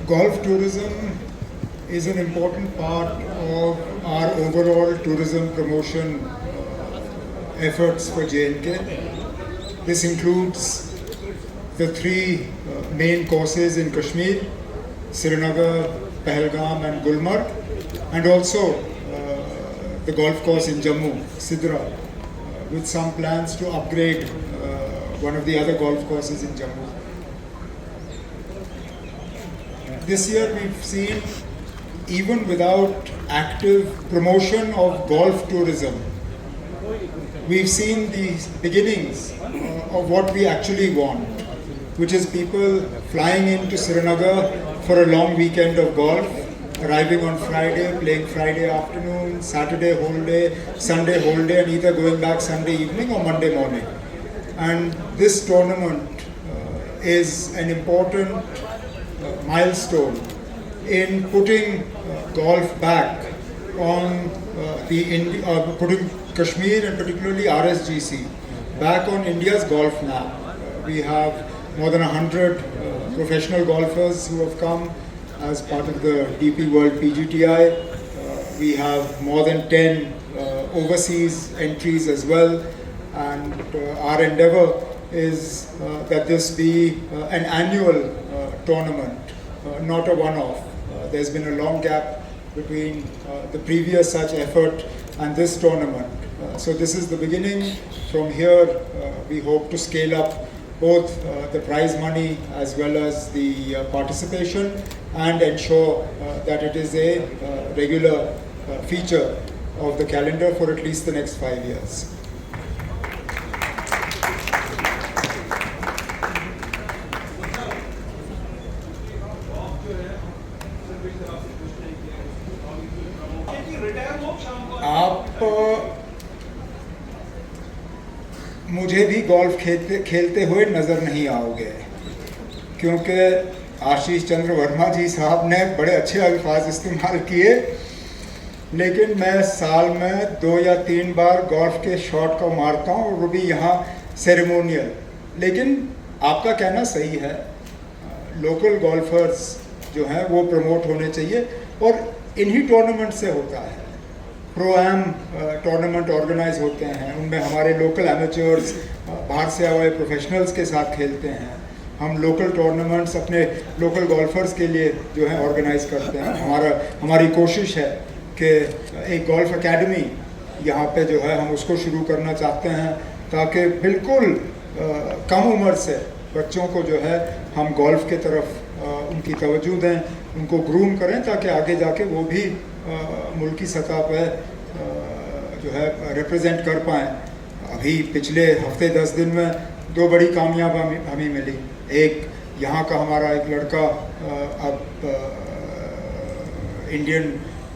Golf tourism is an important part of our overall tourism promotion efforts for J&K. This includes the three main courses in Kashmir, Srinagar, Pahalgam and Gulmarg, and also the golf course in Jammu, Sidra, with some plans to upgrade one of the other golf courses in Jammu. This year we've seen, even without active promotion of golf tourism, we've seen the beginnings of what we actually want, which is people flying into Srinagar for a long weekend of golf, arriving on Friday, playing Friday afternoon, Saturday whole day, Sunday whole day, and either going back Sunday evening or Monday morning. And this tournament is an important milestone in putting golf back on putting Kashmir and particularly RSGC back on India's golf map. We have more than 100 professional golfers who have come as part of the DP World PGTI. We have more than 10 overseas entries as well, and our endeavor is that this be an annual tournament, not a one-off. There's been a long gap between the previous such effort and this tournament. So this is the beginning. From here, we hope to scale up both the prize money as well as the participation, and ensure that it is a regular feature of the calendar for at least the next 5 years. आप मुझे भी golf खेलते हुए नज़र नहीं आओगे, क्योंकि आशीष चंद्र वर्मा जी साहब ने बड़े अच्छे अल्फाज इस्तेमाल किए, लेकिन मैं साल में 2 या 3 बार गोल्फ के शॉट को मारता हूँ, और वो भी यहाँ सेरेमोनियल। लेकिन आपका कहना सही है, लोकल गोल्फर्स जो हैं वो प्रमोट होने चाहिए, और इन्हीं टूर्नामेंट से होता है। प्रो-एम टूर्नामेंट ऑर्गेनाइज होते हैं, उनमें हमारे लोकल एमेच्योर्स बाहर से आए हुए प्रोफेशनल्स के साथ खेलते हैं। हम लोकल टूर्नामेंट्स अपने लोकल गोल्फर्स के लिए जो है ऑर्गेनाइज करते हैं। हमारी कोशिश है कि एक गोल्फ एकेडमी यहाँ पे जो है हम उसको शुरू करना चाहते हैं, ताकि बिल्कुल कम उम्र से बच्चों को जो है हम गोल्फ के तरफ उनकी तवज्जो दें, उनको ग्रूम करें, ताकि आगे जाके वो भी मुल्की सतह पर जो है रिप्रेजेंट कर पाएँ। अभी पिछले हफ्ते 10 दिन में 2 बड़ी कामयाब हमें मिली। एक यहाँ का हमारा एक लड़का अब इंडियन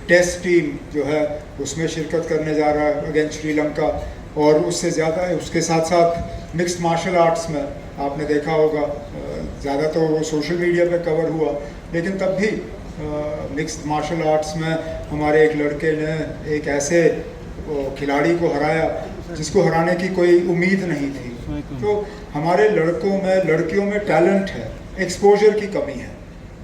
टेस्ट टीम जो है उसमें शिरकत करने जा रहा है अगेंस्ट श्रीलंका, और उससे ज़्यादा है उसके साथ साथ मिक्स्ड मार्शल आर्ट्स में आपने देखा होगा, ज़्यादा तो वो सोशल मीडिया पे कवर हुआ, लेकिन तब भी मिक्स्ड मार्शल आर्ट्स में हमारे एक लड़के ने एक ऐसे खिलाड़ी को हराया जिसको हराने की कोई उम्मीद नहीं थी। तो हमारे लड़कों में लड़कियों में टैलेंट है, एक्सपोजर की कमी है।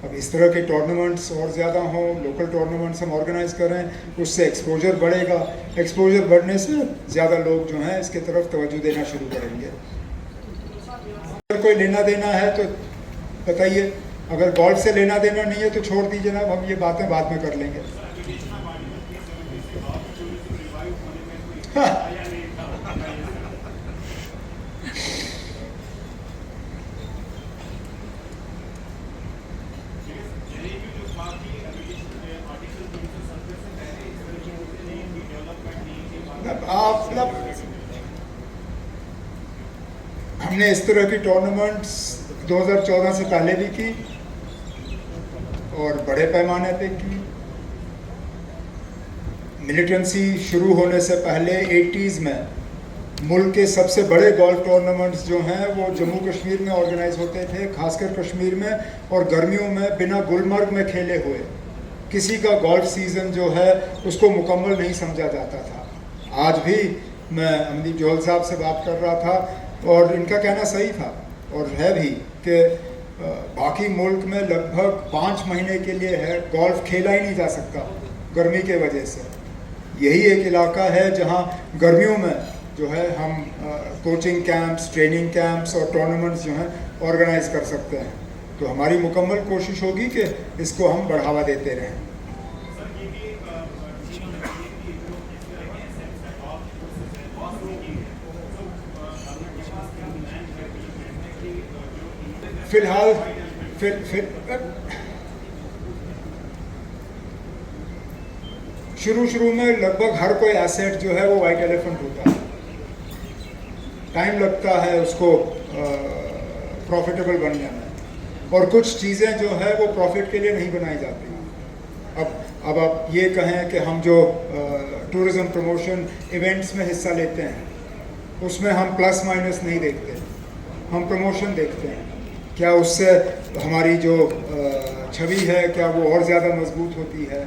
अब इस तरह के टूर्नामेंट्स और ज़्यादा हों, लोकल टूर्नामेंट्स हम ऑर्गेनाइज करें, उससे एक्सपोजर बढ़ेगा। एक्सपोजर बढ़ने से ज़्यादा लोग जो हैं इसके तरफ तवज्जो देना शुरू करेंगे। अगर कोई लेना देना है तो बताइए, अगर गोल्फ से लेना देना नहीं है तो छोड़ दीजिए ना, हम ये बातें बाद में कर लेंगे। हाँ। हमने इस तरह की टूर्नामेंट्स 2014 से पहले भी की और बड़े पैमाने पे की। मिलिटेंसी शुरू होने से पहले 80s में मुल्क के सबसे बड़े गोल्फ टूर्नामेंट्स जो हैं वो जम्मू कश्मीर में ऑर्गेनाइज होते थे, खासकर कश्मीर में, और गर्मियों में बिना गुलमर्ग में खेले हुए किसी का गोल्फ सीज़न जो है उसको मुकम्मल नहीं समझा जाता था। आज भी मैं अमदीप जोहल साहब से बात कर रहा था और इनका कहना सही था और है भी कि बाकी मुल्क में लगभग 5 महीने के लिए है, गोल्फ खेला ही नहीं जा सकता गर्मी के वजह से। यही एक इलाका है जहां गर्मियों में जो है हम कोचिंग कैंप्स, ट्रेनिंग कैंप्स और टूर्नामेंट्स जो हैं ऑर्गेनाइज कर सकते हैं। तो हमारी मुकम्मल कोशिश होगी कि इसको हम बढ़ावा देते रहें। फिलहाल शुरू में लगभग हर कोई एसेट जो है वो वाइट एलिफेंट होता है, टाइम लगता है उसको प्रॉफिटेबल बनने में, और कुछ चीज़ें जो है वो प्रॉफिट के लिए नहीं बनाई जाती। अब आप ये कहें कि हम जो टूरिज़्म प्रमोशन इवेंट्स में हिस्सा लेते हैं उसमें हम प्लस माइनस नहीं देखते, हम प्रमोशन देखते हैं। क्या उससे हमारी जो छवि है क्या वो और ज़्यादा मजबूत होती है,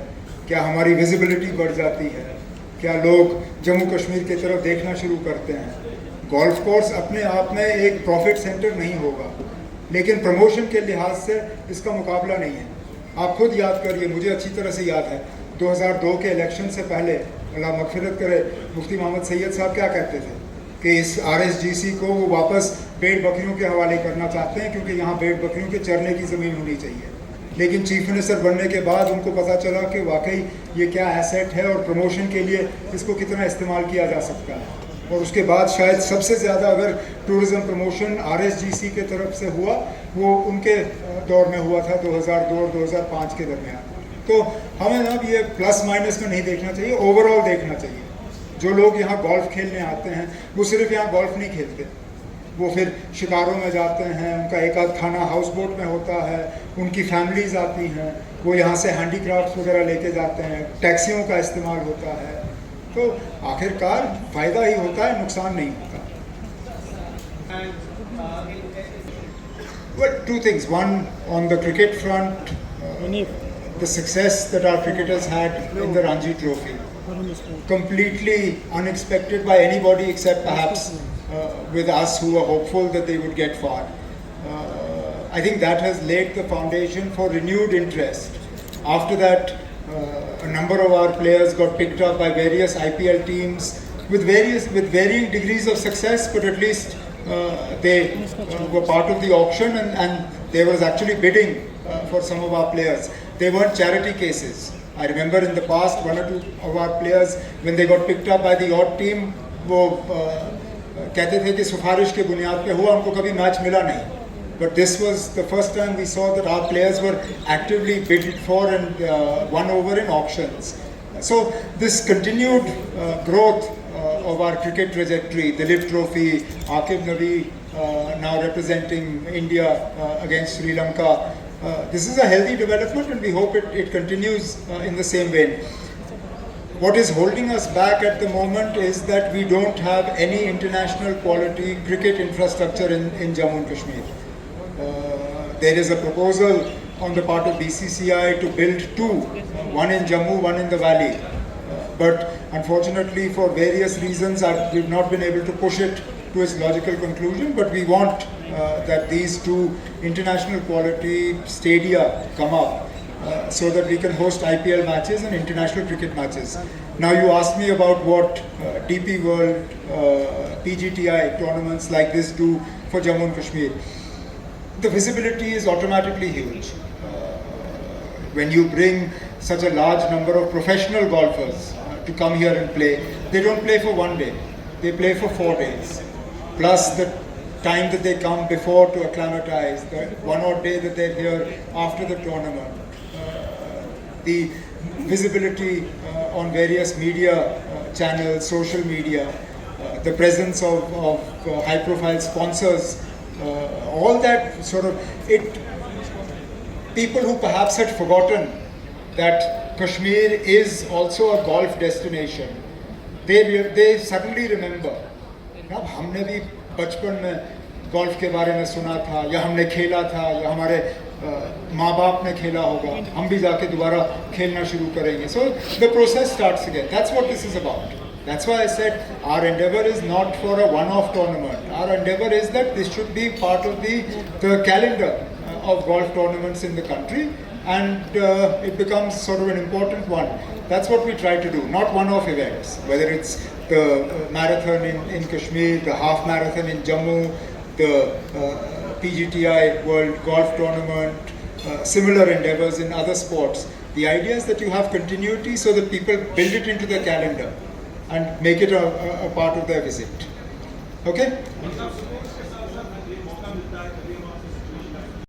क्या हमारी विजिबिलिटी बढ़ जाती है, क्या लोग जम्मू कश्मीर की तरफ देखना शुरू करते हैं। गोल्फ कोर्स अपने आप में एक प्रॉफिट सेंटर नहीं होगा, लेकिन प्रमोशन के लिहाज से इसका मुकाबला नहीं है। आप खुद याद करिए, मुझे अच्छी तरह से याद है 2002 के इलेक्शन से पहले, अल्लाह मगफिरत करे, मुफ्ती मोहम्मद सैयद साहब क्या कहते थे कि इस RSGC को वो वापस भेड़ बकरियों के हवाले करना चाहते हैं क्योंकि यहाँ भेड़ बकरियों के चरने की ज़मीन होनी चाहिए। लेकिन चीफ मिनिस्टर बनने के बाद उनको पता चला कि वाकई ये क्या एसेट है और प्रमोशन के लिए इसको कितना इस्तेमाल किया जा सकता है। और उसके बाद शायद सबसे ज़्यादा अगर टूरिज़्म प्रमोशन RSGC के तरफ से हुआ वो उनके दौर में हुआ था 2002 और 2005 के दरमियान। तो हमें अब ये प्लस माइनस में नहीं देखना चाहिए, ओवरऑल देखना चाहिए। जो लोग यहाँ गोल्फ खेलने आते हैं वो सिर्फ यहाँ गोल्फ नहीं खेलते, वो फिर शिकारों में जाते हैं, उनका एक आध खाना हाउस बोट में होता है, उनकी फैमिलीज आती हैं, वो यहाँ से हैंडीक्राफ्ट वगैरह लेके जाते हैं, टैक्सियों का इस्तेमाल होता है। तो आखिरकार फ़ायदा ही होता है, नुकसान नहीं होता। Well, two things. One, on the cricket front, the success that our cricketers had in the Ranji Trophy, completely unexpected by anybody except perhaps with us who were hopeful that they would get far. I think that has laid the foundation for renewed interest. After that, a number of our players got picked up by various IPL teams with varying degrees of success, but at least they were part of the auction, and there was actually bidding for some of our players. They weren't charity cases. I remember in the past, one or two of our players, when they got picked up by the odd team, वो कहते थे कि सिफारिश के बुनियाद पे हुआ, उनको कभी मैच मिला नहीं. But this was the first time we saw that our players were actively bid for and won over in auctions. So this continued growth of our cricket trajectory, the Dilip Trophy, Aqib Nabi now representing India against Sri Lanka, this is a healthy development and we hope it continues in the same vein. What is holding us back at the moment is that we don't have any international quality cricket infrastructure in Jammu and Kashmir. There is a proposal on the part of BCCI to build two, one in Jammu, one in the valley. But unfortunately for various reasons we've not been able to push it to its logical conclusion, but we want that these two international quality stadia come up so that we can host IPL matches and international cricket matches. Now you asked me about what DP World, PGTI tournaments like this do for Jammu and Kashmir. The visibility is automatically huge. When you bring such a large number of professional golfers to come here and play, they don't play for one day, they play for 4 days. Plus the time that they come before to acclimatize, the one odd day that they're here after the tournament. The visibility on various media channels, social media, the presence of high-profile sponsors, all that sort of people who perhaps had forgotten that Kashmir is also a golf destination, they suddenly remember. अब हमने भी बचपन में golf के बारे में सुना था, या हमने खेला था, या हमारे माँ बाप ने खेला होगा, हम भी जाके दोबारा खेलना शुरू करेंगे. So the process starts again. That's what this is about. That's why I said our endeavor is not for a one-off tournament. Our endeavor is that this should be part of the calendar of golf tournaments in the country, and it becomes sort of an important one. That's what we try to do, not one-off events, whether it's the marathon in Kashmir, the half marathon in Jammu, the PGTI World Golf Tournament, similar endeavors in other sports. The idea is that you have continuity so that people build it into their calendar and make it a part of their visit. Okay?